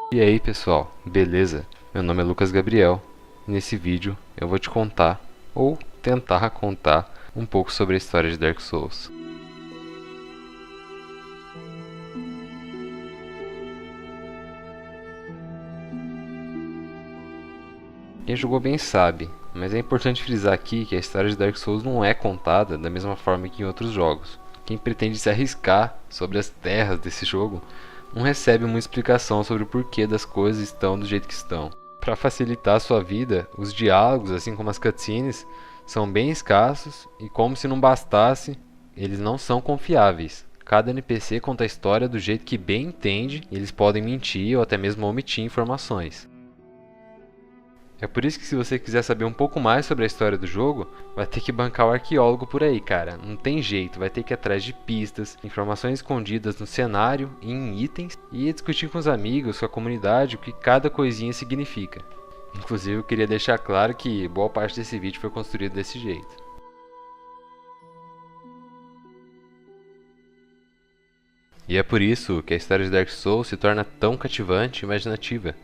E aí pessoal, beleza? Meu nome é Lucas Gabriel e nesse vídeo eu vou te contar, ou tentar contar, um pouco sobre a história de Dark Souls. Quem jogou bem sabe, mas é importante frisar aqui que a história de Dark Souls não é contada da mesma forma que em outros jogos. Quem pretende se arriscar sobre as terras desse jogo não recebe uma explicação sobre o porquê das coisas estão do jeito que estão. Para facilitar a sua vida, os diálogos, assim como as cutscenes, são bem escassos e, como se não bastasse, eles não são confiáveis. Cada NPC conta a história do jeito que bem entende e eles podem mentir ou até mesmo omitir informações. É por isso que, se você quiser saber um pouco mais sobre a história do jogo, vai ter que bancar o arqueólogo por aí, cara. Não tem jeito, vai ter que ir atrás de pistas, informações escondidas no cenário e em itens, e discutir com os amigos, com a comunidade, o que cada coisinha significa. Inclusive, eu queria deixar claro que boa parte desse vídeo foi construído desse jeito. E é por isso que a história de Dark Souls se torna tão cativante e imaginativa.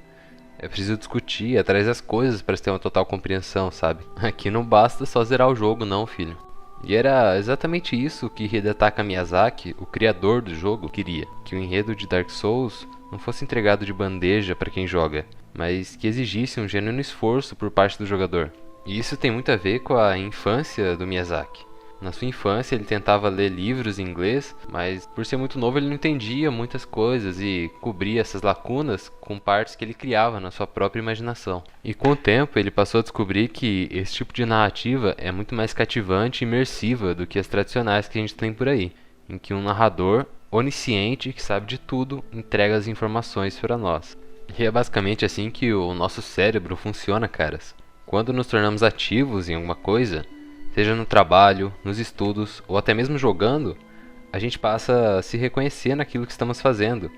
É preciso discutir, ir atrás das coisas para ter uma total compreensão, sabe? Aqui não basta só zerar o jogo não, filho. E era exatamente isso que Hidetaka Miyazaki, o criador do jogo, queria. Que o enredo de Dark Souls não fosse entregado de bandeja para quem joga, mas que exigisse um genuíno esforço por parte do jogador. E isso tem muito a ver com a infância do Miyazaki. Na sua infância ele tentava ler livros em inglês, mas por ser muito novo ele não entendia muitas coisas e cobria essas lacunas com partes que ele criava na sua própria imaginação. E com o tempo ele passou a descobrir que esse tipo de narrativa é muito mais cativante e imersiva do que as tradicionais que a gente tem por aí, em que um narrador onisciente que sabe de tudo entrega as informações para nós. E é basicamente assim que o nosso cérebro funciona, caras. Quando nos tornamos ativos em alguma coisa, seja no trabalho, nos estudos ou até mesmo jogando, a gente passa a se reconhecer naquilo que estamos fazendo.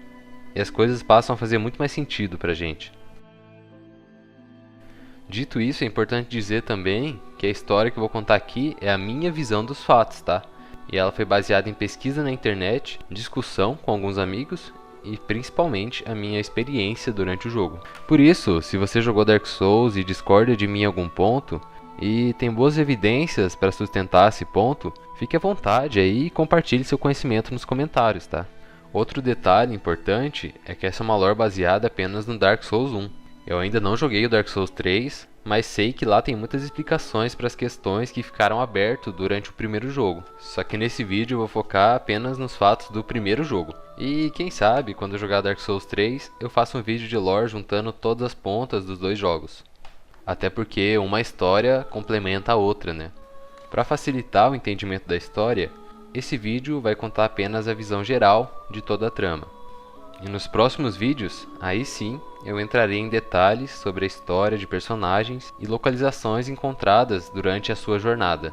E as coisas passam a fazer muito mais sentido pra gente. Dito isso, é importante dizer também que a história que eu vou contar aqui é a minha visão dos fatos, tá? E ela foi baseada em pesquisa na internet, discussão com alguns amigos e principalmente a minha experiência durante o jogo. Por isso, se você jogou Dark Souls e discorda de mim em algum ponto, e tem boas evidências para sustentar esse ponto, fique à vontade aí e compartilhe seu conhecimento nos comentários, tá? Outro detalhe importante é que essa é uma lore baseada apenas no Dark Souls 1. Eu ainda não joguei o Dark Souls 3, mas sei que lá tem muitas explicações para as questões que ficaram abertas durante o primeiro jogo. Só que nesse vídeo eu vou focar apenas nos fatos do primeiro jogo. E quem sabe, quando eu jogar Dark Souls 3, eu faço um vídeo de lore juntando todas as pontas dos dois jogos. Até porque uma história complementa a outra, né? Para facilitar o entendimento da história, esse vídeo vai contar apenas a visão geral de toda a trama. E nos próximos vídeos, aí sim, eu entrarei em detalhes sobre a história de personagens e localizações encontradas durante a sua jornada.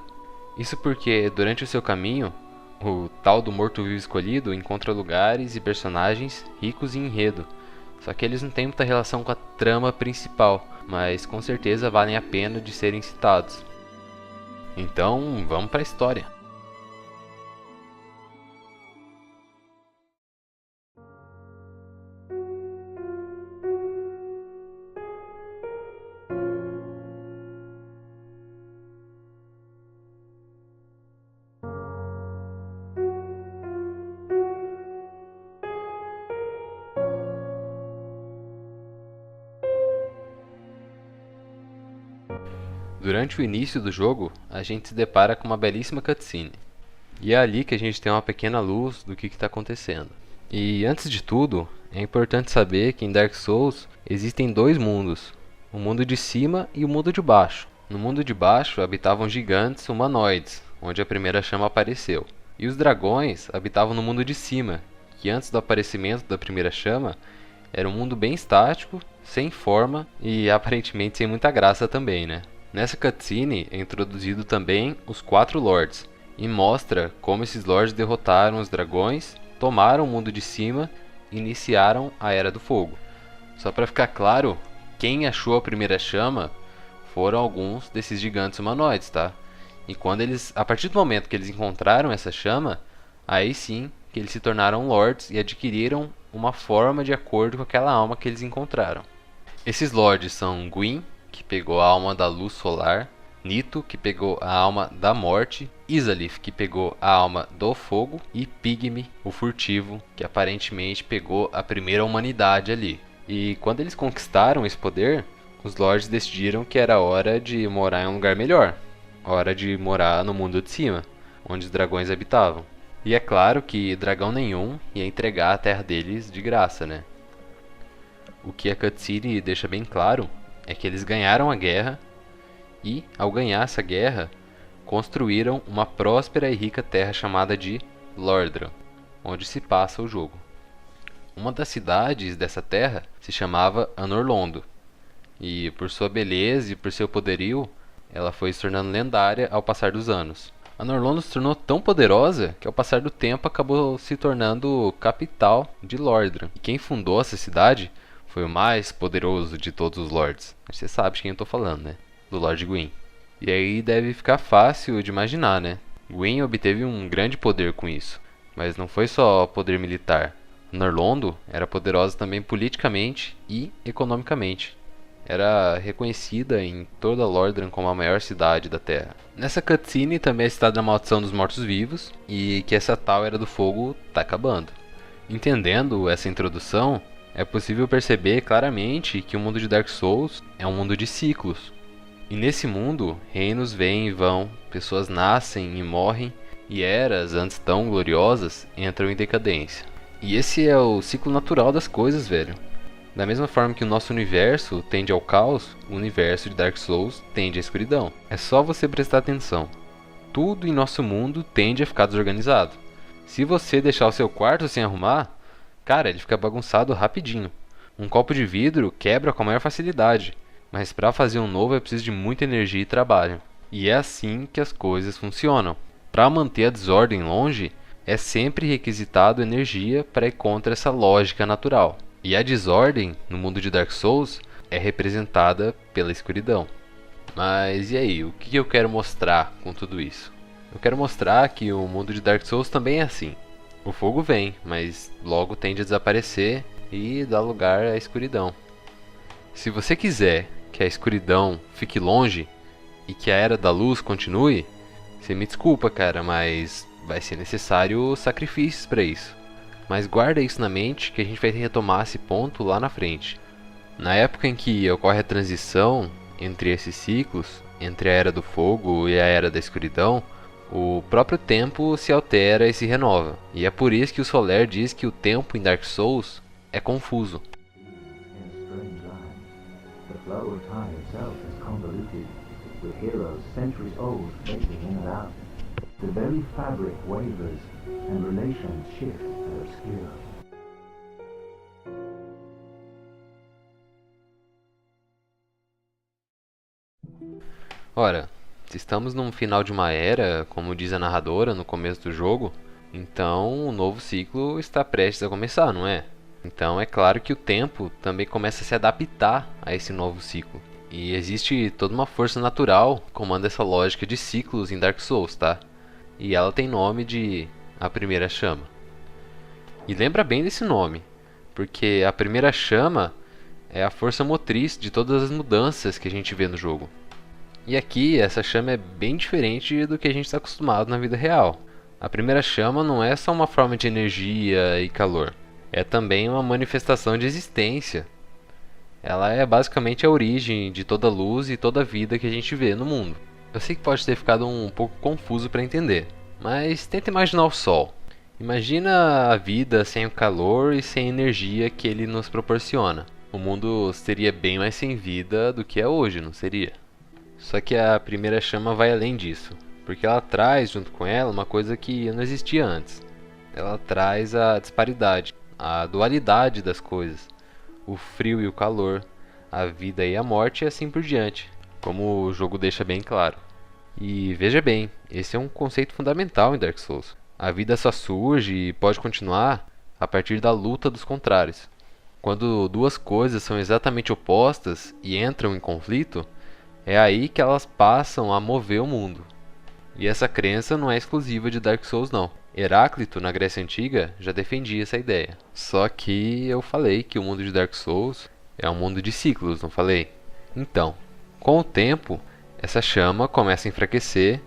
Isso porque, durante o seu caminho, o tal do morto-vivo escolhido encontra lugares e personagens ricos em enredo. Só que eles não têm muita relação com a trama principal, mas com certeza valem a pena de serem citados. Então, vamos para a história. Durante o início do jogo, a gente se depara com uma belíssima cutscene. E é ali que a gente tem uma pequena luz do que está acontecendo. E antes de tudo, é importante saber que em Dark Souls existem dois mundos, o mundo de cima e o mundo de baixo. No mundo de baixo habitavam gigantes humanoides, onde a primeira chama apareceu. E os dragões habitavam no mundo de cima, que antes do aparecimento da primeira chama, era um mundo bem estático, sem forma e aparentemente sem muita graça também, né? Nessa cutscene é introduzido também os 4 Lords, e mostra como esses Lords derrotaram os dragões, tomaram o mundo de cima e iniciaram a Era do Fogo. Só para ficar claro, quem achou a primeira chama foram alguns desses gigantes humanoides, tá? E a partir do momento que eles encontraram essa chama, aí sim que eles se tornaram Lords e adquiriram uma forma de acordo com aquela alma que eles encontraram. Esses lords são Gwyn, que pegou a alma da luz solar, Nito, que pegou a alma da morte, Izalith, que pegou a alma do fogo, e Pygmy, o furtivo, que aparentemente pegou a primeira humanidade ali. E quando eles conquistaram esse poder, os lords decidiram que era hora de morar em um lugar melhor, hora de morar no mundo de cima, onde os dragões habitavam. E é claro que dragão nenhum ia entregar a terra deles de graça, né? O que a cutscene deixa bem claro é que eles ganharam a guerra e, ao ganhar essa guerra, construíram uma próspera e rica terra chamada de Lordran, onde se passa o jogo. Uma das cidades dessa terra se chamava Anor Londo, e por sua beleza e por seu poderio, ela foi se tornando lendária ao passar dos anos. Anor Londo se tornou tão poderosa que ao passar do tempo acabou se tornando capital de Lordran. E quem fundou essa cidade foi o mais poderoso de todos os lords. Você sabe de quem eu estou falando, né? Do Lord Gwyn. E aí deve ficar fácil de imaginar, né? Gwyn obteve um grande poder com isso. Mas não foi só poder militar. Anor Londo era poderosa também politicamente e economicamente. Era reconhecida em toda Lordran como a maior cidade da Terra. Nessa cutscene também é citada a maldição dos mortos-vivos e que essa tal Era do Fogo está acabando. Entendendo essa introdução, é possível perceber claramente que o mundo de Dark Souls é um mundo de ciclos. E nesse mundo, reinos vêm e vão, pessoas nascem e morrem, e eras, antes tão gloriosas, entram em decadência. E esse é o ciclo natural das coisas, velho. Da mesma forma que o nosso universo tende ao caos, o universo de Dark Souls tende à escuridão. É só você prestar atenção. Tudo em nosso mundo tende a ficar desorganizado. Se você deixar o seu quarto sem arrumar, cara, ele fica bagunçado rapidinho. Um copo de vidro quebra com a maior facilidade, mas para fazer um novo é preciso de muita energia e trabalho. E é assim que as coisas funcionam. Para manter a desordem longe, é sempre requisitado energia para ir contra essa lógica natural. E a desordem, no mundo de Dark Souls, é representada pela escuridão. Mas e aí, o que eu quero mostrar com tudo isso? Eu quero mostrar que o mundo de Dark Souls também é assim. O fogo vem, mas logo tende a desaparecer e dá lugar à escuridão. Se você quiser que a escuridão fique longe e que a Era da Luz continue, você me desculpa, cara, mas vai ser necessário sacrifícios para isso. Mas guarda isso na mente que a gente vai retomar esse ponto lá na frente. Na época em que ocorre a transição entre esses ciclos, entre a Era do Fogo e a Era da Escuridão, o próprio tempo se altera e se renova. E é por isso que o Soler diz que o tempo em Dark Souls é confuso. Ora, se estamos num final de uma era, como diz a narradora no começo do jogo, então o novo ciclo está prestes a começar, não é? Então é claro que o tempo também começa a se adaptar a esse novo ciclo. E existe toda uma força natural que comanda essa lógica de ciclos em Dark Souls, tá? E ela tem nome de A Primeira Chama. E lembra bem desse nome, porque a Primeira Chama é a força motriz de todas as mudanças que a gente vê no jogo. E aqui essa chama é bem diferente do que a gente está acostumado na vida real. A primeira chama não é só uma forma de energia e calor, é também uma manifestação de existência. Ela é basicamente a origem de toda luz e toda vida que a gente vê no mundo. Eu sei que pode ter ficado um pouco confuso para entender, mas tenta imaginar o Sol. Imagina a vida sem o calor e sem a energia que ele nos proporciona. O mundo seria bem mais sem vida do que é hoje, não seria? Só que a primeira chama vai além disso, porque ela traz junto com ela uma coisa que não existia antes. Ela traz a disparidade, a dualidade das coisas, o frio e o calor, a vida e a morte e assim por diante, como o jogo deixa bem claro. E veja bem, esse é um conceito fundamental em Dark Souls. A vida só surge e pode continuar a partir da luta dos contrários. Quando duas coisas são exatamente opostas e entram em conflito, é aí que elas passam a mover o mundo. E essa crença não é exclusiva de Dark Souls não. Heráclito, na Grécia Antiga, já defendia essa ideia. Só que eu falei que o mundo de Dark Souls é um mundo de ciclos, não falei? Então, com o tempo, essa chama começa a enfraquecer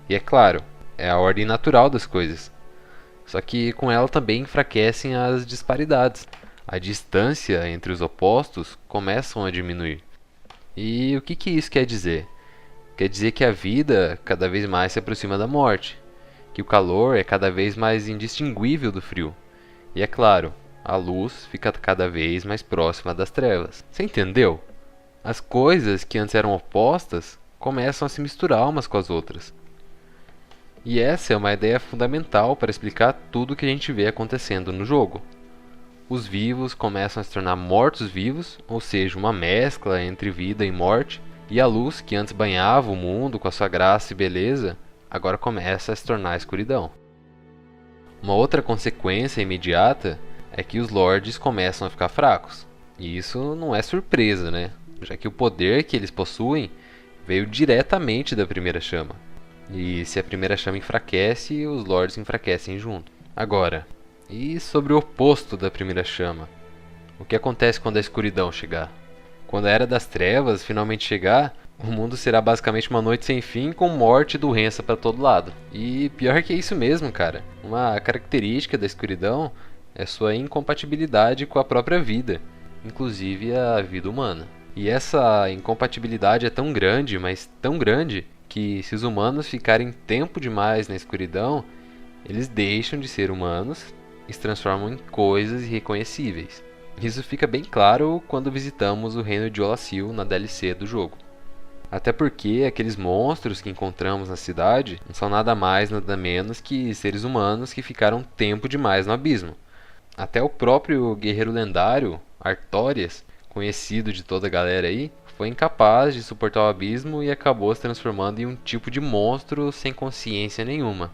e, é claro, é a ordem natural das coisas. Só que com ela também enfraquecem as disparidades. A distância entre os opostos começam a diminuir. E o que isso quer dizer? Quer dizer que a vida cada vez mais se aproxima da morte, que o calor é cada vez mais indistinguível do frio. E é claro, a luz fica cada vez mais próxima das trevas. Você entendeu? As coisas que antes eram opostas começam a se misturar umas com as outras. E essa é uma ideia fundamental para explicar tudo o que a gente vê acontecendo no jogo. Os vivos começam a se tornar mortos-vivos, ou seja, uma mescla entre vida e morte, e a luz, que antes banhava o mundo com a sua graça e beleza, agora começa a se tornar escuridão. Uma outra consequência imediata é que os lords começam a ficar fracos. E isso não é surpresa, né? Já que o poder que eles possuem veio diretamente da primeira chama. E se a primeira chama enfraquece, os lords enfraquecem junto. Agora, e sobre o oposto da primeira chama? O que acontece quando a escuridão chegar? Quando a Era das Trevas finalmente chegar, o mundo será basicamente uma noite sem fim com morte e doença para todo lado. E pior que é isso mesmo, cara. Uma característica da escuridão é sua incompatibilidade com a própria vida, inclusive a vida humana. E essa incompatibilidade é tão grande, mas tão grande, que se os humanos ficarem tempo demais na escuridão, eles deixam de ser humanos e se transformam em coisas irreconhecíveis. Isso fica bem claro quando visitamos o reino de Olassil na DLC do jogo. Até porque aqueles monstros que encontramos na cidade não são nada mais, nada menos que seres humanos que ficaram tempo demais no abismo. Até o próprio guerreiro lendário, Artorias, conhecido de toda a galera aí, foi incapaz de suportar o abismo e acabou se transformando em um tipo de monstro sem consciência nenhuma.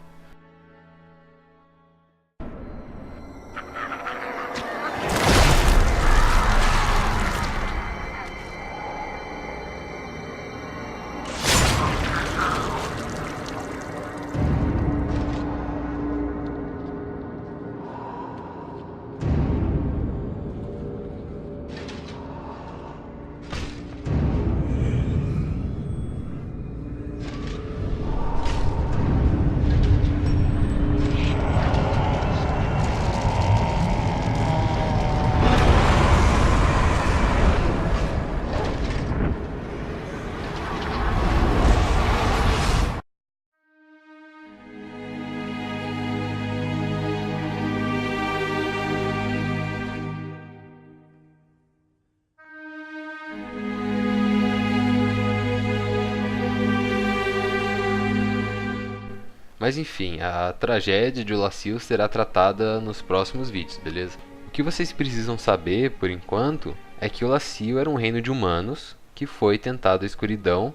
Mas enfim, a tragédia de Olassil será tratada nos próximos vídeos, beleza? O que vocês precisam saber, por enquanto, é que Olassil era um reino de humanos que foi tentado à escuridão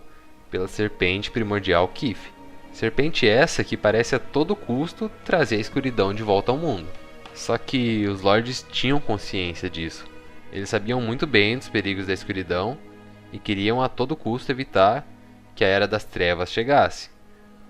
pela serpente primordial Kif. Serpente essa que parece a todo custo trazer a escuridão de volta ao mundo. Só que os lords tinham consciência disso. Eles sabiam muito bem dos perigos da escuridão e queriam a todo custo evitar que a Era das Trevas chegasse,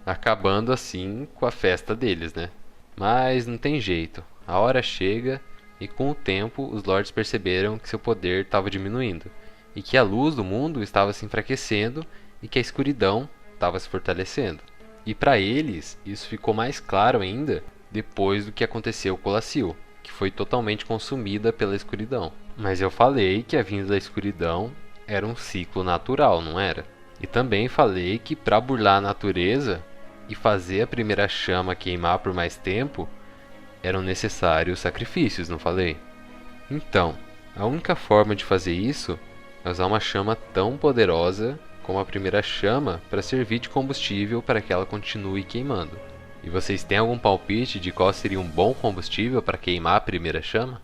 acabando assim com a festa deles, né? Mas não tem jeito, a hora chega e com o tempo os lords perceberam que seu poder estava diminuindo e que a luz do mundo estava se enfraquecendo e que a escuridão estava se fortalecendo. E para eles isso ficou mais claro ainda depois do que aconteceu com Olassil, que foi totalmente consumida pela escuridão. Mas eu falei que a vinda da escuridão era um ciclo natural, não era? E também falei que para burlar a natureza e fazer a primeira chama queimar por mais tempo, eram necessários sacrifícios, não falei? Então, a única forma de fazer isso é usar uma chama tão poderosa como a primeira chama para servir de combustível para que ela continue queimando. E vocês têm algum palpite de qual seria um bom combustível para queimar a primeira chama?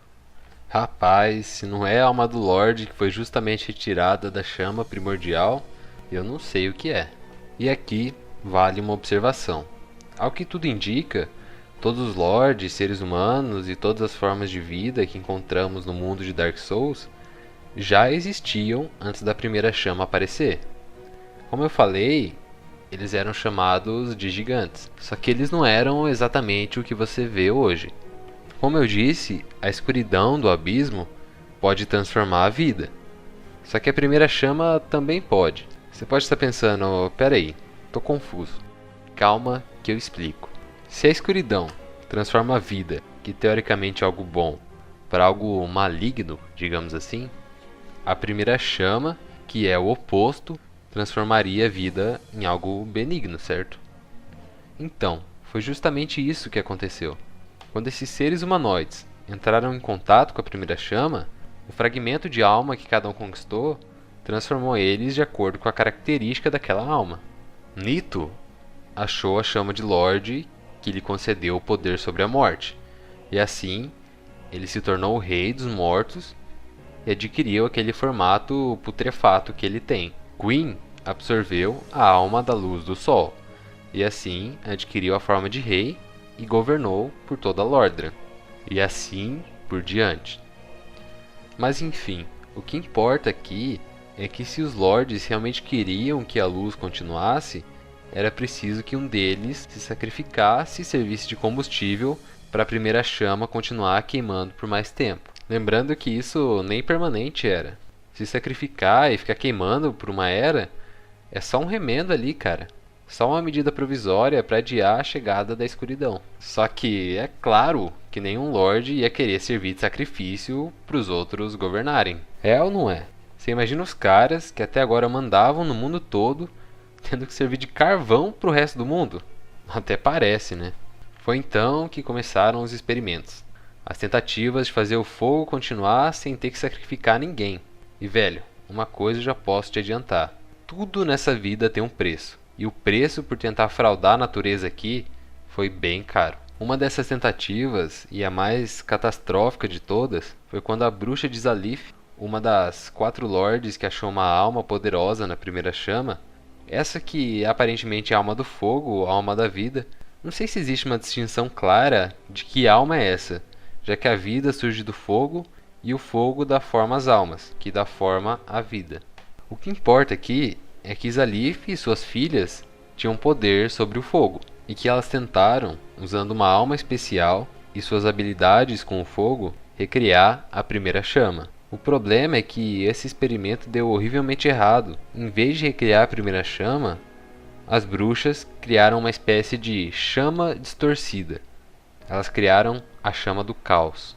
Rapaz, se não é a alma do Lorde que foi justamente retirada da chama primordial, eu não sei o que é. E aqui vale uma observação. Ao que tudo indica, todos os lords, seres humanos e todas as formas de vida que encontramos no mundo de Dark Souls já existiam antes da primeira chama aparecer. Como eu falei, eles eram chamados de gigantes. Só que eles não eram exatamente o que você vê hoje. Como eu disse, a escuridão do abismo pode transformar a vida. Só que a primeira chama também pode. Você pode estar pensando, peraí, tô confuso. Calma que eu explico. Se a escuridão transforma a vida, que teoricamente é algo bom, para algo maligno, digamos assim, a primeira chama, que é o oposto, transformaria a vida em algo benigno, certo? Então, foi justamente isso que aconteceu. Quando esses seres humanoides entraram em contato com a primeira chama, o fragmento de alma que cada um conquistou transformou eles de acordo com a característica daquela alma. Nito achou a chama de Lorde, que lhe concedeu o poder sobre a morte, e assim ele se tornou o rei dos mortos e adquiriu aquele formato putrefato que ele tem. Gwyn absorveu a alma da luz do sol, e assim adquiriu a forma de rei e governou por toda Lordran, e assim por diante. Mas enfim, o que importa aqui é que se os lords realmente queriam que a luz continuasse, era preciso que um deles se sacrificasse e servisse de combustível para a primeira chama continuar queimando por mais tempo. Lembrando que isso nem permanente era. Se sacrificar e ficar queimando por uma era é só um remendo ali, cara. Só uma medida provisória para adiar a chegada da escuridão. Só que é claro que nenhum lorde ia querer servir de sacrifício para os outros governarem. É ou não é? Você imagina os caras que até agora mandavam no mundo todo tendo que servir de carvão para o resto do mundo? Até parece, né? Foi então que começaram os experimentos. As tentativas de fazer o fogo continuar sem ter que sacrificar ninguém. E velho, uma coisa eu já posso te adiantar. Tudo nessa vida tem um preço. E o preço por tentar fraudar a natureza aqui foi bem caro. Uma dessas tentativas, e a mais catastrófica de todas, foi quando a bruxa de Izalith, uma das 4 lordes que achou uma alma poderosa na primeira chama, essa que aparentemente é a alma do fogo, a alma da vida, não sei se existe uma distinção clara de que alma é essa, já que a vida surge do fogo e o fogo dá forma às almas, que dá forma à vida. O que importa aqui é que Izalith e suas filhas tinham poder sobre o fogo, e que elas tentaram, usando uma alma especial e suas habilidades com o fogo, recriar a primeira chama. O problema é que esse experimento deu horrivelmente errado. Em vez de recriar a primeira chama, as bruxas criaram uma espécie de chama distorcida. Elas criaram a chama do caos.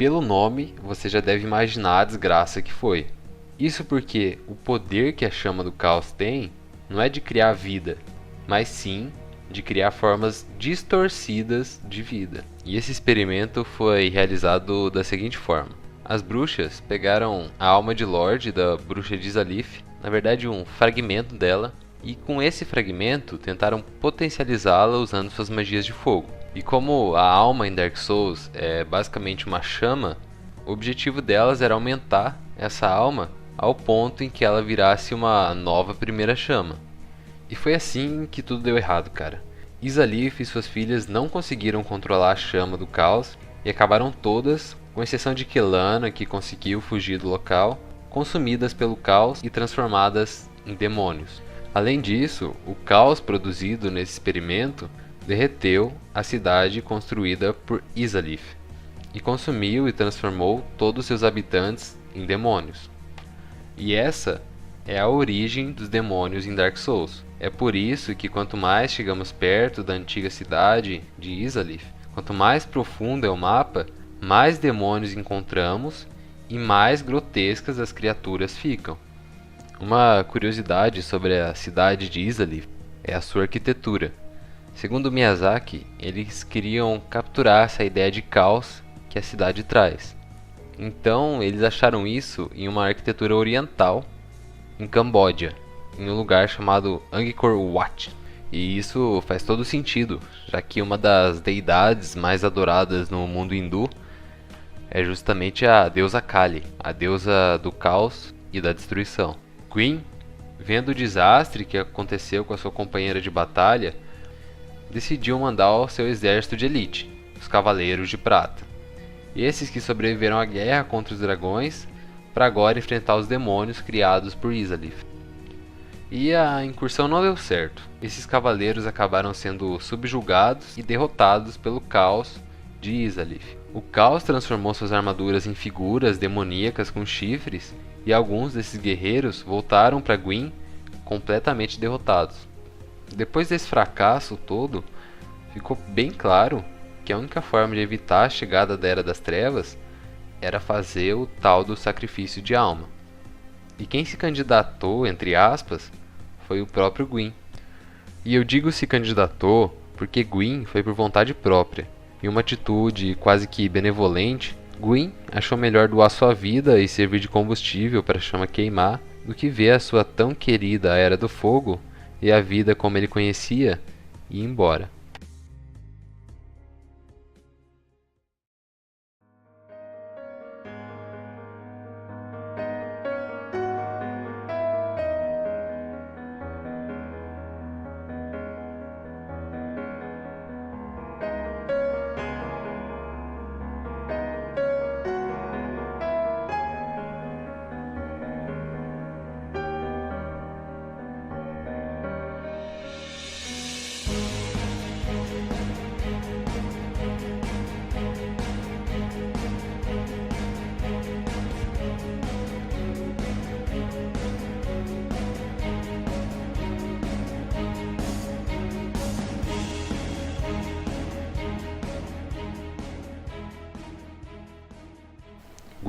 Pelo nome, você já deve imaginar a desgraça que foi. Isso porque o poder que a chama do caos tem não é de criar vida, mas sim de criar formas distorcidas de vida. E esse experimento foi realizado da seguinte forma. As bruxas pegaram a alma de Lorde da bruxa de Izalith, na verdade um fragmento dela, e com esse fragmento tentaram potencializá-la usando suas magias de fogo. E como a alma em Dark Souls é basicamente uma chama, o objetivo delas era aumentar essa alma ao ponto em que ela virasse uma nova primeira chama. E foi assim que tudo deu errado, cara. Izalith e suas filhas não conseguiram controlar a chama do caos e acabaram todas, com exceção de Kelana, que conseguiu fugir do local, consumidas pelo caos e transformadas em demônios. Além disso, o caos produzido nesse experimento derreteu a cidade construída por Izalith e consumiu e transformou todos seus habitantes em demônios. E essa é a origem dos demônios em Dark Souls. É por isso que quanto mais chegamos perto da antiga cidade de Izalith, quanto mais profundo é o mapa, mais demônios encontramos e mais grotescas as criaturas ficam. Uma curiosidade sobre a cidade de Izalith é a sua arquitetura. Segundo Miyazaki, eles queriam capturar essa ideia de caos que a cidade traz. Então, eles acharam isso em uma arquitetura oriental em Camboja, em um lugar chamado Angkor Wat. E isso faz todo sentido, já que uma das deidades mais adoradas no mundo hindu é justamente a deusa Kali, a deusa do caos e da destruição. Gwyn, vendo o desastre que aconteceu com a sua companheira de batalha, decidiu mandar o seu exército de elite, os Cavaleiros de Prata. Esses que sobreviveram à guerra contra os dragões, para agora enfrentar os demônios criados por Izalith. E a incursão não deu certo. Esses cavaleiros acabaram sendo subjugados e derrotados pelo caos de Izalith. O caos transformou suas armaduras em figuras demoníacas com chifres, e alguns desses guerreiros voltaram para Gwyn completamente derrotados. Depois desse fracasso todo, ficou bem claro que a única forma de evitar a chegada da Era das Trevas era fazer o tal do sacrifício de alma. E quem se candidatou, entre aspas, foi o próprio Gwyn. E eu digo se candidatou porque Gwyn foi por vontade própria. Em uma atitude quase que benevolente, Gwyn achou melhor doar sua vida e servir de combustível para a chama queimar do que ver a sua tão querida Era do Fogo e a vida como ele conhecia ir embora.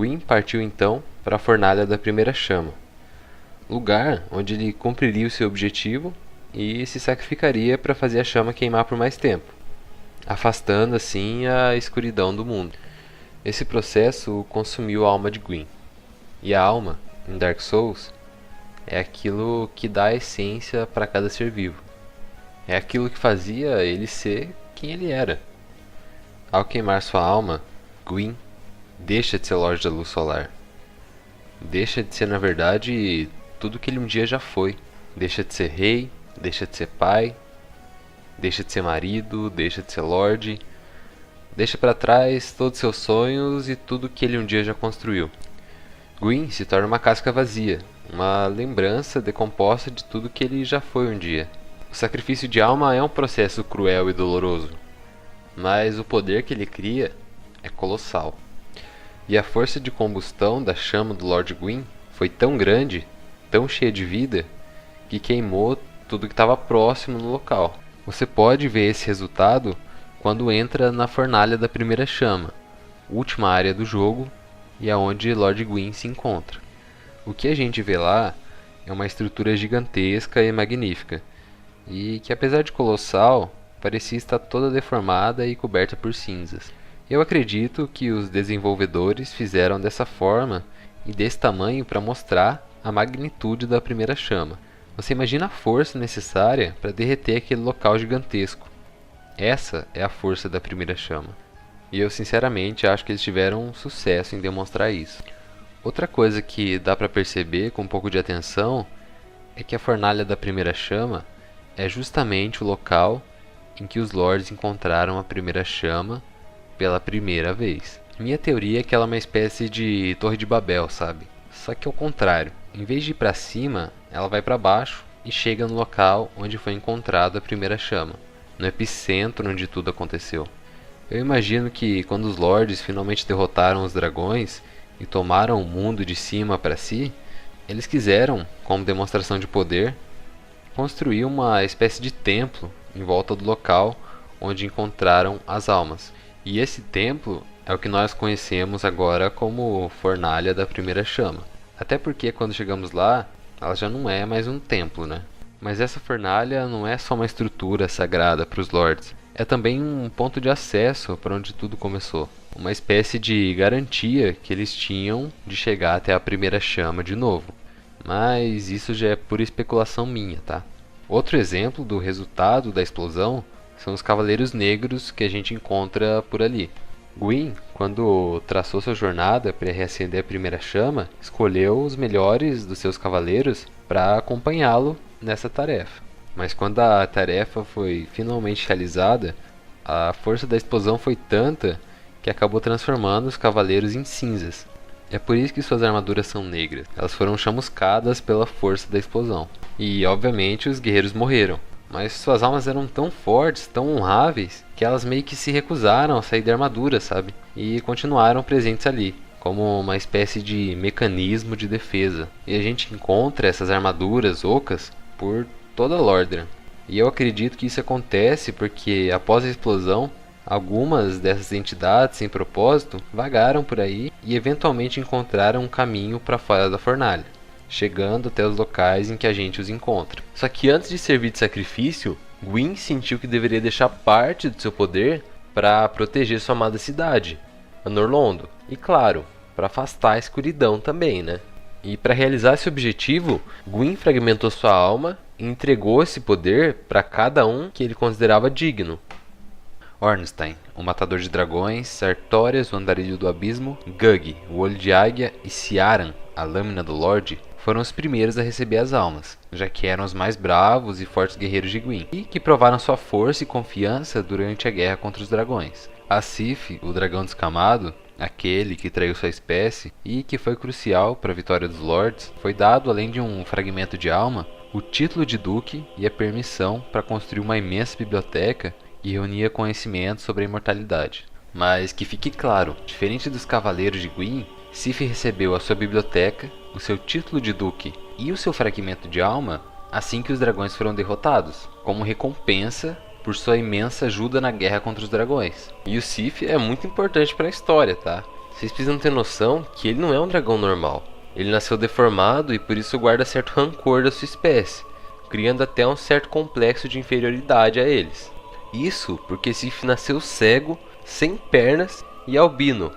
Gwyn partiu então para a Fornalha da Primeira Chama, lugar onde ele cumpriria o seu objetivo e se sacrificaria para fazer a chama queimar por mais tempo, afastando assim a escuridão do mundo. Esse processo consumiu a alma de Gwyn, e a alma, em Dark Souls, é aquilo que dá a essência para cada ser vivo. É aquilo que fazia ele ser quem ele era. Ao queimar sua alma, Gwyn deixa de ser Lorde da Luz Solar. Deixa de ser, na verdade, tudo que ele um dia já foi. Deixa de ser rei, deixa de ser pai, deixa de ser marido, deixa de ser lorde. Deixa para trás todos seus sonhos e tudo que ele um dia já construiu. Gwyn se torna uma casca vazia, uma lembrança decomposta de tudo que ele já foi um dia. O sacrifício de alma é um processo cruel e doloroso, mas o poder que ele cria é colossal. E a força de combustão da chama do Lord Gwyn foi tão grande, tão cheia de vida, que queimou tudo que estava próximo no local. Você pode ver esse resultado quando entra na Fornalha da Primeira Chama, última área do jogo e aonde Lord Gwyn se encontra. O que a gente vê lá é uma estrutura gigantesca e magnífica, e que apesar de colossal, parecia estar toda deformada e coberta por cinzas. Eu acredito que os desenvolvedores fizeram dessa forma e desse tamanho para mostrar a magnitude da Primeira Chama. Você imagina a força necessária para derreter aquele local gigantesco. Essa é a força da Primeira Chama. E eu sinceramente acho que eles tiveram sucesso em demonstrar isso. Outra coisa que dá para perceber com um pouco de atenção é que a Fornalha da Primeira Chama é justamente o local em que os Lords encontraram a Primeira Chama pela primeira vez. Minha teoria é que ela é uma espécie de Torre de Babel, sabe? Só que ao contrário, em vez de ir para cima, ela vai para baixo e chega no local onde foi encontrada a Primeira Chama, no epicentro onde tudo aconteceu. Eu imagino que quando os Lords finalmente derrotaram os dragões e tomaram o mundo de cima para si, eles quiseram, como demonstração de poder, construir uma espécie de templo em volta do local onde encontraram as almas. E esse templo é o que nós conhecemos agora como Fornalha da Primeira Chama. Até porque quando chegamos lá, ela já não é mais um templo, né? Mas essa fornalha não é só uma estrutura sagrada para os lords, é também um ponto de acesso para onde tudo começou. Uma espécie de garantia que eles tinham de chegar até a primeira chama de novo. Mas isso já é pura especulação minha, tá? Outro exemplo do resultado da explosão são os Cavaleiros Negros que a gente encontra por ali. Gwyn, quando traçou sua jornada para reacender a primeira chama, escolheu os melhores dos seus cavaleiros para acompanhá-lo nessa tarefa. Mas quando a tarefa foi finalmente realizada, a força da explosão foi tanta que acabou transformando os cavaleiros em cinzas. É por isso que suas armaduras são negras. Elas foram chamuscadas pela força da explosão. E, obviamente, os guerreiros morreram. Mas suas almas eram tão fortes, tão honráveis, que elas meio que se recusaram a sair da armadura, sabe? E continuaram presentes ali, como uma espécie de mecanismo de defesa. E a gente encontra essas armaduras ocas por toda Lordran. E eu acredito que isso acontece porque, após a explosão, algumas dessas entidades sem propósito vagaram por aí e eventualmente encontraram um caminho para fora da fornalha, chegando até os locais em que a gente os encontra. Só que antes de servir de sacrifício, Gwyn sentiu que deveria deixar parte do seu poder para proteger sua amada cidade, a Norlondo. E claro, para afastar a escuridão também, né? E para realizar esse objetivo, Gwyn fragmentou sua alma e entregou esse poder para cada um que ele considerava digno. Ornstein, o matador de dragões, Sartorias, o andarilho do abismo, Gug, o olho de águia e Ciaran, a lâmina do Lorde, foram os primeiros a receber as almas, já que eram os mais bravos e fortes guerreiros de Gwyn, e que provaram sua força e confiança durante a guerra contra os dragões. A Sif, o dragão descamado, aquele que traiu sua espécie e que foi crucial para a vitória dos Lords, foi dado, além de um fragmento de alma, o título de Duque e a permissão para construir uma imensa biblioteca que reunia conhecimento sobre a imortalidade. Mas que fique claro, diferente dos Cavaleiros de Gwyn, Sif recebeu a sua biblioteca, o seu título de Duque e o seu fragmento de alma assim que os dragões foram derrotados, como recompensa por sua imensa ajuda na guerra contra os dragões. E o Sif é muito importante para a história, tá? Vocês precisam ter noção que ele não é um dragão normal. Ele nasceu deformado e por isso guarda certo rancor da sua espécie, criando até um certo complexo de inferioridade a eles. Isso porque Sif nasceu cego, sem pernas e albino.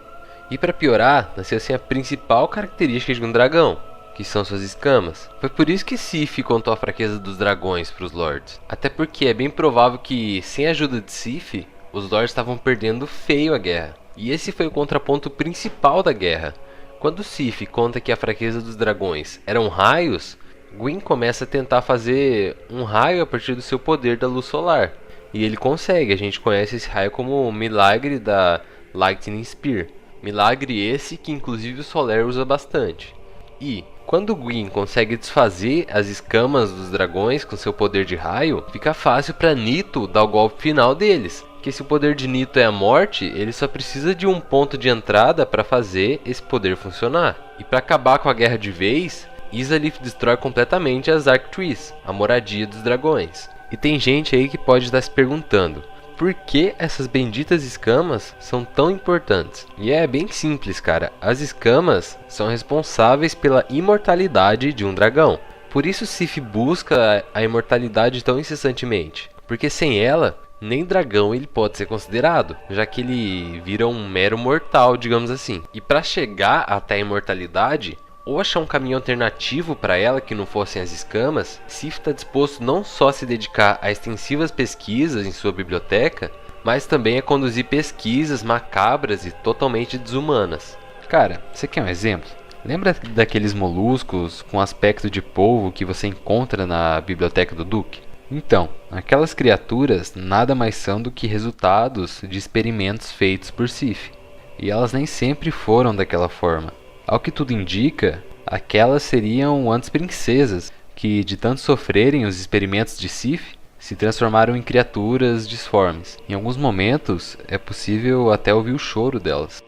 E para piorar, nasceu sem a principal característica de um dragão, que são suas escamas. Foi por isso que Sif contou a fraqueza dos dragões para os Lords. Até porque é bem provável que, sem a ajuda de Sif, os Lords estavam perdendo feio a guerra. E esse foi o contraponto principal da guerra. Quando Sif conta que a fraqueza dos dragões eram raios, Gwyn começa a tentar fazer um raio a partir do seu poder da luz solar. E ele consegue, a gente conhece esse raio como o milagre da Lightning Spear. Milagre esse que inclusive o Soler usa bastante. E quando Gwyn consegue desfazer as escamas dos dragões com seu poder de raio, fica fácil para Nito dar o golpe final deles. Que se o poder de Nito é a morte, ele só precisa de um ponto de entrada para fazer esse poder funcionar. E para acabar com a guerra de vez, Izalith destrói completamente as Arctrees, a moradia dos dragões. E tem gente aí que pode estar se perguntando, por que essas benditas escamas são tão importantes? E é bem simples, cara. As escamas são responsáveis pela imortalidade de um dragão. Por isso Sif busca a imortalidade tão incessantemente. Porque sem ela, nem dragão ele pode ser considerado, já que ele vira um mero mortal, digamos assim. E para chegar até a imortalidade, ou achar um caminho alternativo para ela que não fossem as escamas, Sif está disposto não só a se dedicar a extensivas pesquisas em sua biblioteca, mas também a conduzir pesquisas macabras e totalmente desumanas. Cara, você quer um exemplo? Lembra daqueles moluscos com aspecto de polvo que você encontra na biblioteca do Duque? Então, aquelas criaturas nada mais são do que resultados de experimentos feitos por Sif. E elas nem sempre foram daquela forma. Ao que tudo indica, aquelas seriam antes princesas, que de tanto sofrerem os experimentos de Sif, se transformaram em criaturas disformes. Em alguns momentos, é possível até ouvir o choro delas.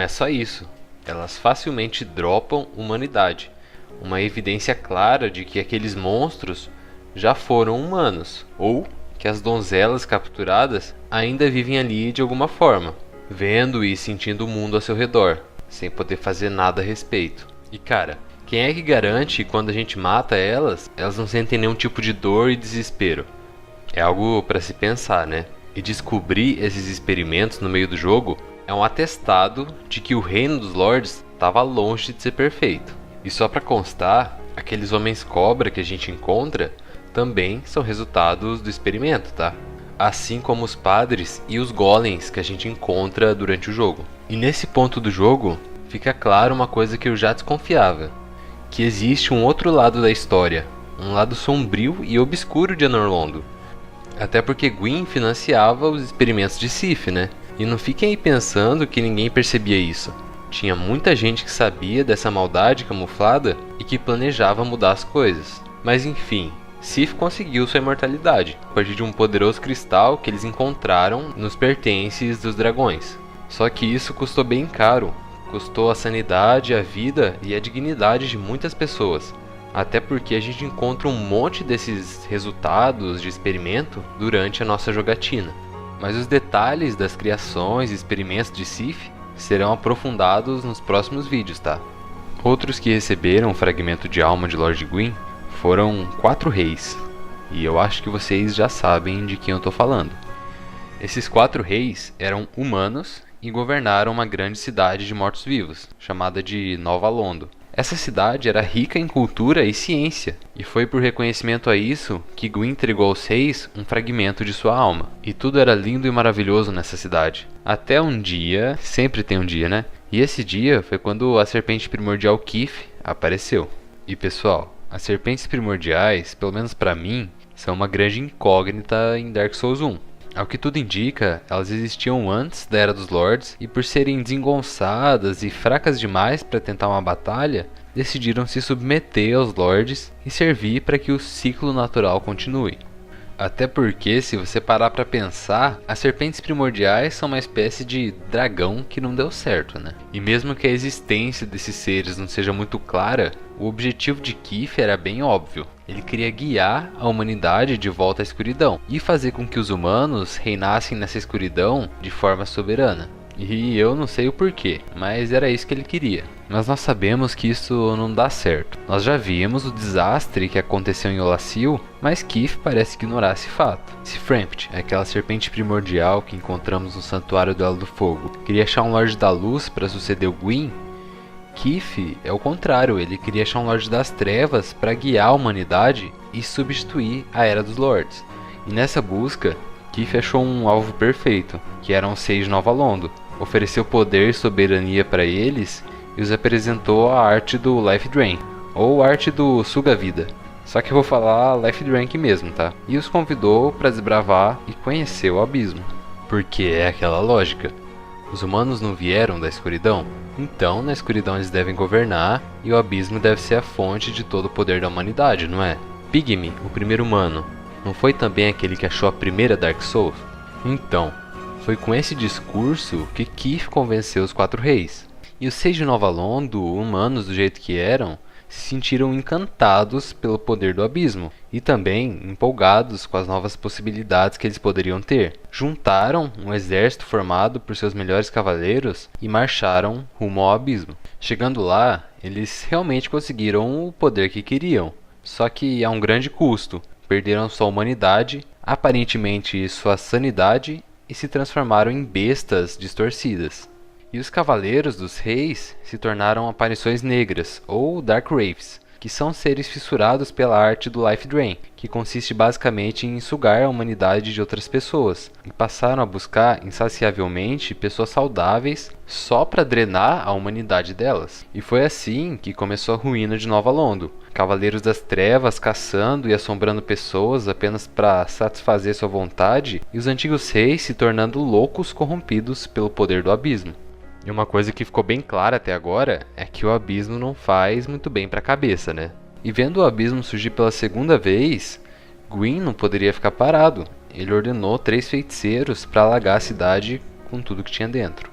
é só isso, elas facilmente dropam humanidade, uma evidência clara de que aqueles monstros já foram humanos, ou que as donzelas capturadas ainda vivem ali de alguma forma, vendo e sentindo o mundo ao seu redor, sem poder fazer nada a respeito. E cara, quem é que garante que quando a gente mata elas, elas não sentem nenhum tipo de dor e desespero? É algo para se pensar, né? E descobrir esses experimentos no meio do jogo é um atestado de que o reino dos Lords estava longe de ser perfeito. E só para constar, aqueles homens cobra que a gente encontra também são resultados do experimento, tá? Assim como os padres e os golems que a gente encontra durante o jogo. E nesse ponto do jogo, fica claro uma coisa que eu já desconfiava, que existe um outro lado da história, um lado sombrio e obscuro de Anor Londo. Até porque Gwyn financiava os experimentos de Sif, né? E não fiquem aí pensando que ninguém percebia isso. Tinha muita gente que sabia dessa maldade camuflada e que planejava mudar as coisas. Mas enfim, Sif conseguiu sua imortalidade, a partir de um poderoso cristal que eles encontraram nos pertences dos dragões. Só que isso custou bem caro. Custou a sanidade, a vida e a dignidade de muitas pessoas. Até porque a gente encontra um monte desses resultados de experimento durante a nossa jogatina. Mas os detalhes das criações e experimentos de Sif serão aprofundados nos próximos vídeos, tá? Outros que receberam o fragmento de alma de Lord Gwyn foram 4 reis. E eu acho que vocês já sabem de quem eu tô falando. Esses 4 reis eram humanos e governaram uma grande cidade de mortos-vivos, chamada de Nova Londo. Essa cidade era rica em cultura e ciência, e foi por reconhecimento a isso que Gwyn entregou aos reis um fragmento de sua alma. E tudo era lindo e maravilhoso nessa cidade. Até um dia, sempre tem um dia, né? E esse dia foi quando a serpente primordial Keef apareceu. E pessoal, as serpentes primordiais, pelo menos pra mim, são uma grande incógnita em Dark Souls 1. Ao que tudo indica, elas existiam antes da Era dos Lords e por serem desengonçadas e fracas demais para tentar uma batalha, decidiram se submeter aos Lords e servir para que o ciclo natural continue. Até porque, se você parar para pensar, as serpentes primordiais são uma espécie de dragão que não deu certo, né? E mesmo que a existência desses seres não seja muito clara, o objetivo de Keef era bem óbvio. Ele queria guiar a humanidade de volta à escuridão e fazer com que os humanos reinassem nessa escuridão de forma soberana. E eu não sei o porquê, mas era isso que ele queria. Mas nós sabemos que isso não dá certo. Nós já vimos o desastre que aconteceu em Olassil, mas Keef parece ignorar esse fato. Se Frampt, aquela serpente primordial que encontramos no Santuário do Elo do Fogo, queria achar um Lorde da Luz para suceder o Gwyn, Keef é o contrário, ele queria achar um Lorde das Trevas para guiar a humanidade e substituir a Era dos Lords. E nessa busca, Keef achou um alvo perfeito, que eram os Seis de Nova Londo. Ofereceu poder e soberania para eles e os apresentou a arte do Life Drain, ou arte do Suga-Vida. Só que eu vou falar Life Drain aqui mesmo, tá? E os convidou para desbravar e conhecer o abismo. Porque é aquela lógica. Os humanos não vieram da escuridão? Então na escuridão eles devem governar e o abismo deve ser a fonte de todo o poder da humanidade, não é? Pygmy, o primeiro humano, não foi também aquele que achou a primeira Dark Souls? Então, foi com esse discurso que Keef convenceu os 4 reis. E os 6 de Nova Londo, humanos do jeito que eram, se sentiram encantados pelo poder do abismo e também empolgados com as novas possibilidades que eles poderiam ter. Juntaram um exército formado por seus melhores cavaleiros e marcharam rumo ao abismo. Chegando lá, eles realmente conseguiram o poder que queriam, só que a um grande custo. Perderam sua humanidade, aparentemente sua sanidade, e se transformaram em bestas distorcidas. E os cavaleiros dos reis se tornaram aparições negras, ou Dark Wraiths, que são seres fissurados pela arte do Life Drain, que consiste basicamente em sugar a humanidade de outras pessoas, e passaram a buscar insaciavelmente pessoas saudáveis só para drenar a humanidade delas. E foi assim que começou a ruína de Nova Londo. Cavaleiros das Trevas caçando e assombrando pessoas apenas para satisfazer sua vontade, e os antigos reis se tornando loucos corrompidos pelo poder do abismo. E uma coisa que ficou bem clara até agora é que o abismo não faz muito bem para a cabeça, né? E vendo o abismo surgir pela segunda vez, Gwyn não poderia ficar parado. Ele ordenou 3 feiticeiros para alagar a cidade com tudo que tinha dentro.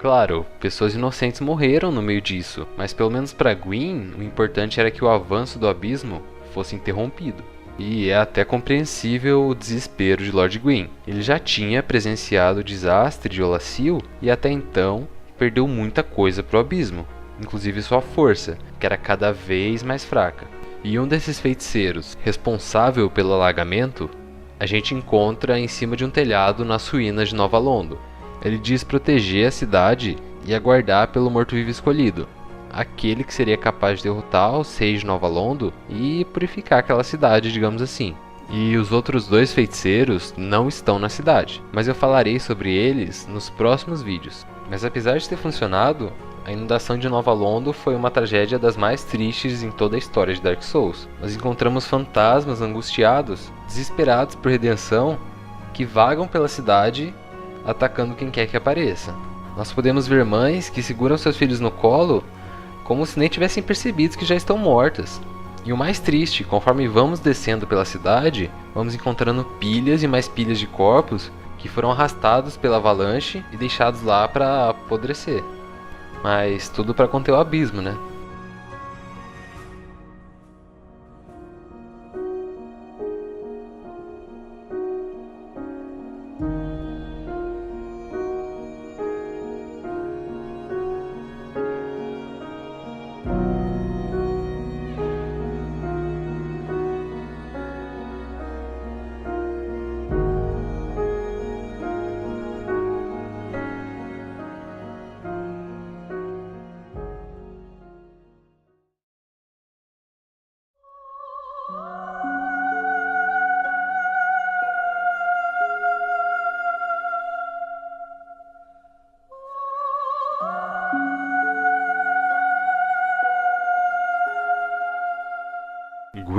Claro, pessoas inocentes morreram no meio disso, mas pelo menos para Gwyn, o importante era que o avanço do abismo fosse interrompido. E é até compreensível o desespero de Lord Gwyn. Ele já tinha presenciado o desastre de Olacil e até então perdeu muita coisa pro abismo, inclusive sua força, que era cada vez mais fraca. E um desses feiticeiros, responsável pelo alagamento, a gente encontra em cima de um telhado nas ruínas de Nova Londo. Ele diz proteger a cidade e aguardar pelo morto-vivo escolhido, aquele que seria capaz de derrotar os reis de Nova Londo e purificar aquela cidade, digamos assim. E os outros dois feiticeiros não estão na cidade, mas eu falarei sobre eles nos próximos vídeos. Mas apesar de ter funcionado, a inundação de Nova Londo foi uma tragédia das mais tristes em toda a história de Dark Souls. Nós encontramos fantasmas angustiados, desesperados por redenção, que vagam pela cidade atacando quem quer que apareça. Nós podemos ver mães que seguram seus filhos no colo como se nem tivessem percebido que já estão mortas. E o mais triste, conforme vamos descendo pela cidade, vamos encontrando pilhas e mais pilhas de corpos que foram arrastados pela avalanche e deixados lá para apodrecer. Mas tudo para conter o abismo, né?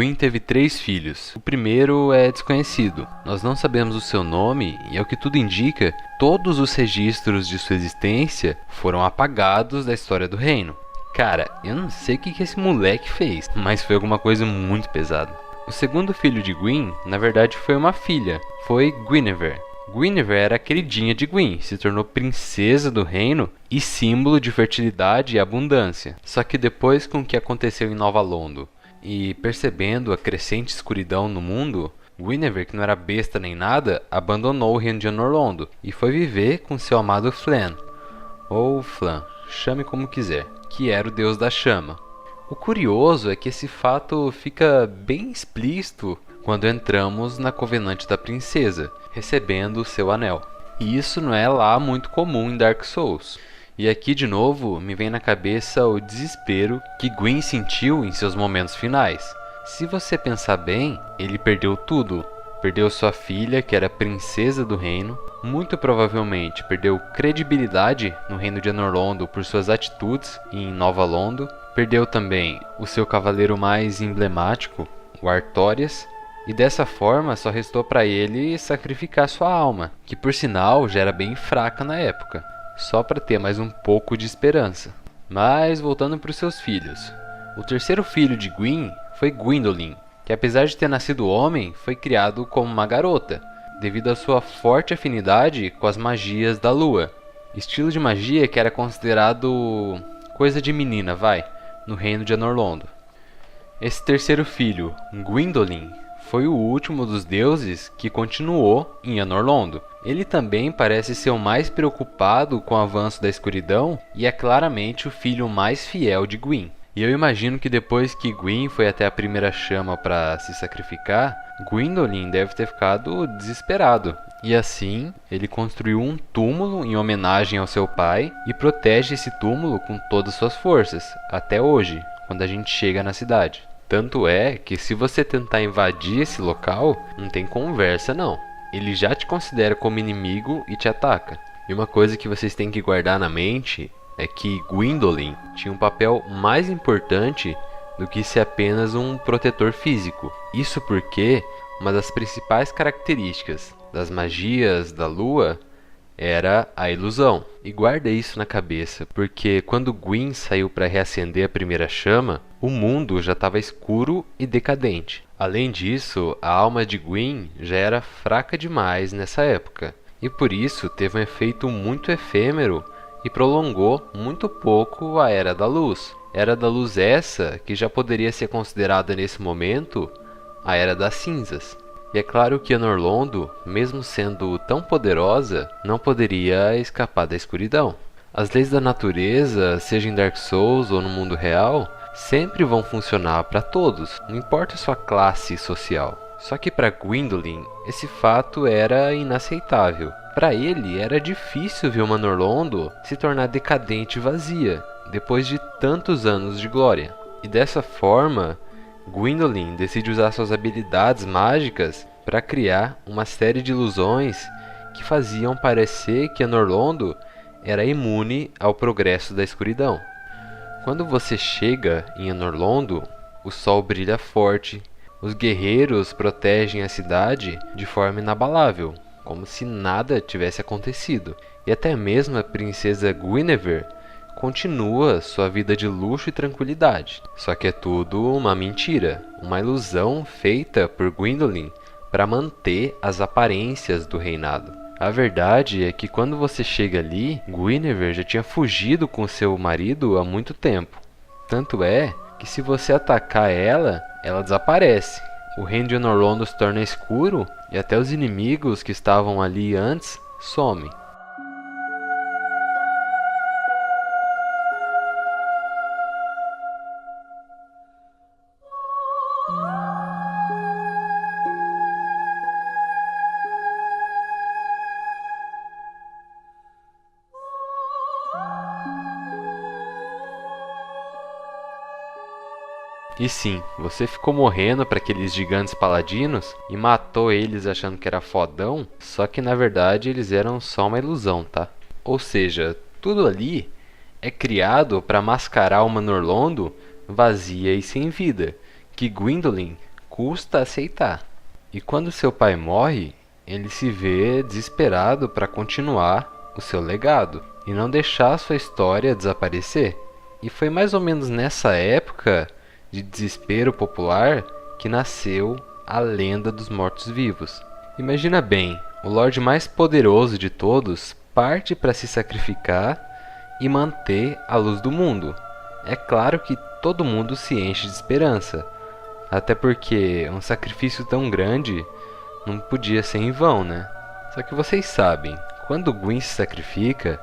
Gwyn teve 3 filhos. O primeiro é desconhecido. Nós não sabemos o seu nome e, ao que tudo indica, todos os registros de sua existência foram apagados da história do reino. Cara, eu não sei o que esse moleque fez, mas foi alguma coisa muito pesada. O segundo filho de Gwyn, na verdade, foi uma filha. Foi Gwynevere. Gwynevere era a queridinha de Gwyn, se tornou princesa do reino e símbolo de fertilidade e abundância. Só que depois com o que aconteceu em Nova Londo, e percebendo a crescente escuridão no mundo, Gwynevere, que não era besta nem nada, abandonou o reino de Anor Londo e foi viver com seu amado Flann, ou Flan, chame como quiser, que era o deus da chama. O curioso é que esse fato fica bem explícito quando entramos na Covenante da Princesa, recebendo o seu anel. E isso não é lá muito comum em Dark Souls. E aqui de novo me vem na cabeça o desespero que Gwyn sentiu em seus momentos finais. Se você pensar bem, ele perdeu tudo. Perdeu sua filha, que era princesa do reino. Muito provavelmente perdeu credibilidade no reino de Anor Londo por suas atitudes em Nova Londo. Perdeu também o seu cavaleiro mais emblemático, o Artorias. E dessa forma só restou para ele sacrificar sua alma, que por sinal já era bem fraca na época, só para ter mais um pouco de esperança. Mas voltando para os seus filhos. O terceiro filho de Gwyn foi Gwyndolin, que apesar de ter nascido homem, foi criado como uma garota, devido à sua forte afinidade com as magias da lua. Estilo de magia que era considerado coisa de menina, no reino de Anor Londo. Esse terceiro filho, Gwyndolin, foi o último dos deuses que continuou em Anor Londo. Ele também parece ser o mais preocupado com o avanço da escuridão e é claramente o filho mais fiel de Gwyn. E eu imagino que depois que Gwyn foi até a primeira chama para se sacrificar, Gwyndolin deve ter ficado desesperado. E assim, ele construiu um túmulo em homenagem ao seu pai e protege esse túmulo com todas as suas forças, até hoje, quando a gente chega na cidade. Tanto é que se você tentar invadir esse local, não tem conversa não. Ele já te considera como inimigo e te ataca. E uma coisa que vocês têm que guardar na mente é que Gwyndolin tinha um papel mais importante do que ser apenas um protetor físico. Isso porque uma das principais características das magias da lua era a ilusão. E guarda isso na cabeça, porque quando Gwyn saiu para reacender a primeira chama, o mundo já estava escuro e decadente. Além disso, a alma de Gwyn já era fraca demais nessa época, e por isso teve um efeito muito efêmero e prolongou muito pouco a Era da Luz. Era da Luz essa que já poderia ser considerada nesse momento a Era das Cinzas. E é claro que a Norlondo, mesmo sendo tão poderosa, não poderia escapar da escuridão. As leis da natureza, seja em Dark Souls ou no mundo real, sempre vão funcionar para todos, não importa a sua classe social. Só que para Gwyndolin, esse fato era inaceitável. Para ele, era difícil ver uma Norlondo se tornar decadente e vazia, depois de tantos anos de glória. E dessa forma, Gwyndolin decide usar suas habilidades mágicas para criar uma série de ilusões que faziam parecer que a Norlondo era imune ao progresso da escuridão. Quando você chega em Norlondo, o sol brilha forte, os guerreiros protegem a cidade de forma inabalável, como se nada tivesse acontecido. E até mesmo a princesa Guinevere continua sua vida de luxo e tranquilidade. Só que é tudo uma mentira, uma ilusão feita por Gwyndolin para manter as aparências do reinado. A verdade é que quando você chega ali, Guinevere já tinha fugido com seu marido há muito tempo. Tanto é que se você atacar ela, ela desaparece. O reino de Norlondo se torna escuro e até os inimigos que estavam ali antes somem. E sim, você ficou morrendo para aqueles gigantes paladinos e matou eles achando que era fodão, só que na verdade eles eram só uma ilusão, tá? Ou seja, tudo ali é criado para mascarar uma Norlondo vazia e sem vida, que Gwyndolin custa aceitar. E quando seu pai morre, ele se vê desesperado para continuar o seu legado e não deixar sua história desaparecer. E foi mais ou menos nessa época de desespero popular que nasceu a Lenda dos Mortos-Vivos. Imagina bem, o Lorde mais poderoso de todos parte para se sacrificar e manter a luz do mundo. É claro que todo mundo se enche de esperança, até porque um sacrifício tão grande não podia ser em vão, né? Só que vocês sabem, quando Gwyn se sacrifica,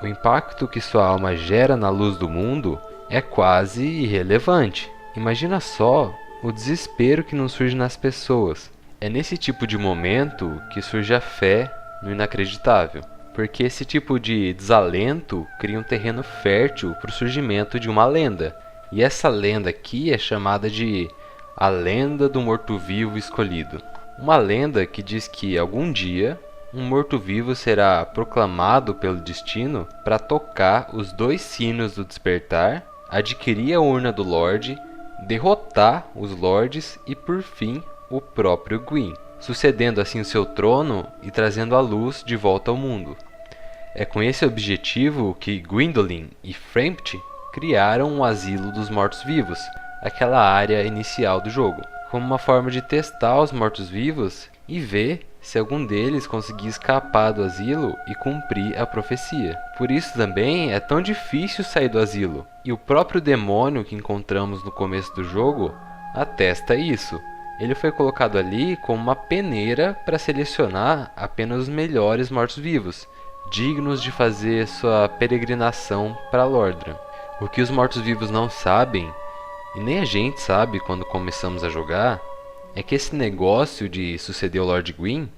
o impacto que sua alma gera na luz do mundo é quase irrelevante. Imagina só o desespero que não surge nas pessoas. É nesse tipo de momento que surge a fé no inacreditável, porque esse tipo de desalento cria um terreno fértil para o surgimento de uma lenda. E essa lenda aqui é chamada de a Lenda do Morto-Vivo Escolhido. Uma lenda que diz que algum dia um morto-vivo será proclamado pelo destino para tocar os 2 sinos do despertar, adquirir a urna do Lorde, derrotar os Lordes e, por fim, o próprio Gwyn, sucedendo assim o seu trono e trazendo a luz de volta ao mundo. É com esse objetivo que Gwyndolin e Frampt criaram o Asilo dos Mortos-Vivos, aquela área inicial do jogo, como uma forma de testar os mortos-vivos e ver se algum deles conseguia escapar do asilo e cumprir a profecia. Por isso também é tão difícil sair do asilo, e o próprio demônio que encontramos no começo do jogo atesta isso. Ele foi colocado ali como uma peneira para selecionar apenas os melhores mortos-vivos, dignos de fazer sua peregrinação para Lordran. O que os mortos-vivos não sabem, e nem a gente sabe quando começamos a jogar, é que esse negócio de suceder o Lord Gwyn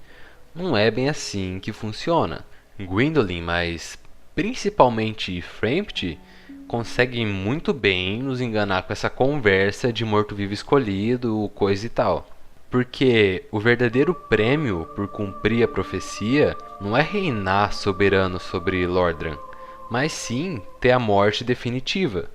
não é bem assim que funciona. Gwyndolin, mas principalmente Frampt, conseguem muito bem nos enganar com essa conversa de morto-vivo escolhido, coisa e tal. Porque o verdadeiro prêmio por cumprir a profecia não é reinar soberano sobre Lordran, mas sim ter a morte definitiva.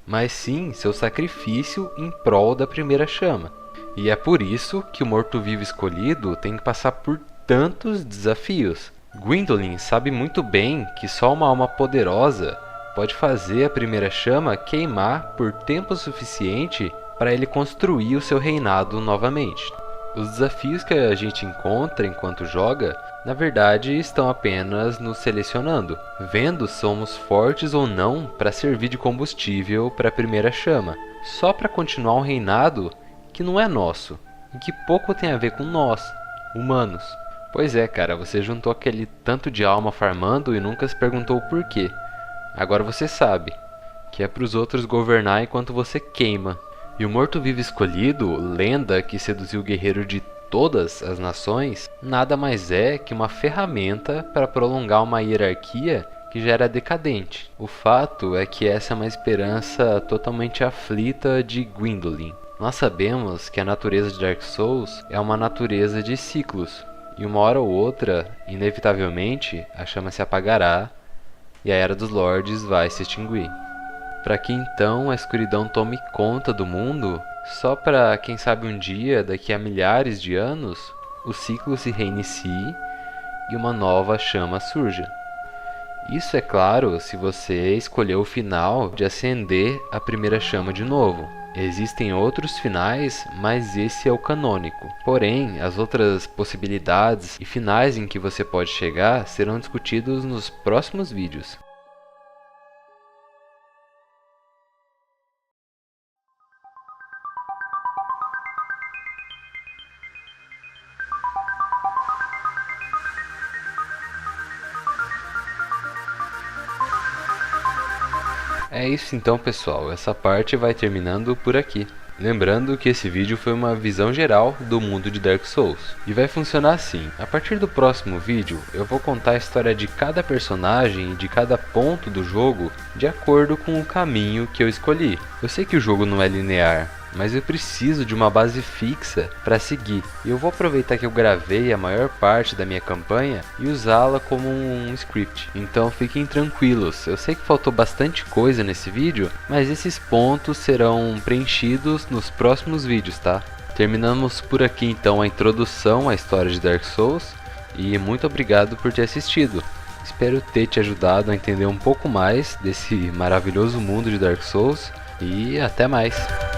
Mas sim seu sacrifício em prol da primeira chama. E é por isso que o morto-vivo escolhido tem que passar por tantos desafios. Gwyndolin sabe muito bem que só uma alma poderosa pode fazer a primeira chama queimar por tempo suficiente para ele construir o seu reinado novamente. Os desafios que a gente encontra enquanto joga Na verdade, estão apenas nos selecionando, vendo se somos fortes ou não para servir de combustível para a primeira chama, só para continuar um reinado que não é nosso e que pouco tem a ver com nós, humanos. Pois é, cara, você juntou aquele tanto de alma farmando e nunca se perguntou o porquê. Agora você sabe que é para os outros governar enquanto você queima. E o morto-vivo escolhido, lenda que seduziu o guerreiro de todas as nações, nada mais é que uma ferramenta para prolongar uma hierarquia que já era decadente. O fato é que essa é uma esperança totalmente aflita de Gwyndolin. Nós sabemos que a natureza de Dark Souls é uma natureza de ciclos, e uma hora ou outra, inevitavelmente, a chama se apagará e a Era dos Lordes vai se extinguir. Para que então a escuridão tome conta do mundo, só para, quem sabe um dia, daqui a milhares de anos, o ciclo se reinicie e uma nova chama surja. Isso é claro se você escolher o final de acender a primeira chama de novo. Existem outros finais, mas esse é o canônico. Porém, as outras possibilidades e finais em que você pode chegar serão discutidos nos próximos vídeos. É isso então, pessoal, essa parte vai terminando por aqui. Lembrando que esse vídeo foi uma visão geral do mundo de Dark Souls. E vai funcionar assim: a partir do próximo vídeo eu vou contar a história de cada personagem e de cada ponto do jogo de acordo com o caminho que eu escolhi. Eu sei que o jogo não é linear, mas eu preciso de uma base fixa para seguir. E eu vou aproveitar que eu gravei a maior parte da minha campanha e usá-la como um script. Então fiquem tranquilos, eu sei que faltou bastante coisa nesse vídeo, mas esses pontos serão preenchidos nos próximos vídeos, tá? Terminamos por aqui então a introdução à história de Dark Souls e muito obrigado por ter assistido. Espero ter te ajudado a entender um pouco mais desse maravilhoso mundo de Dark Souls e até mais!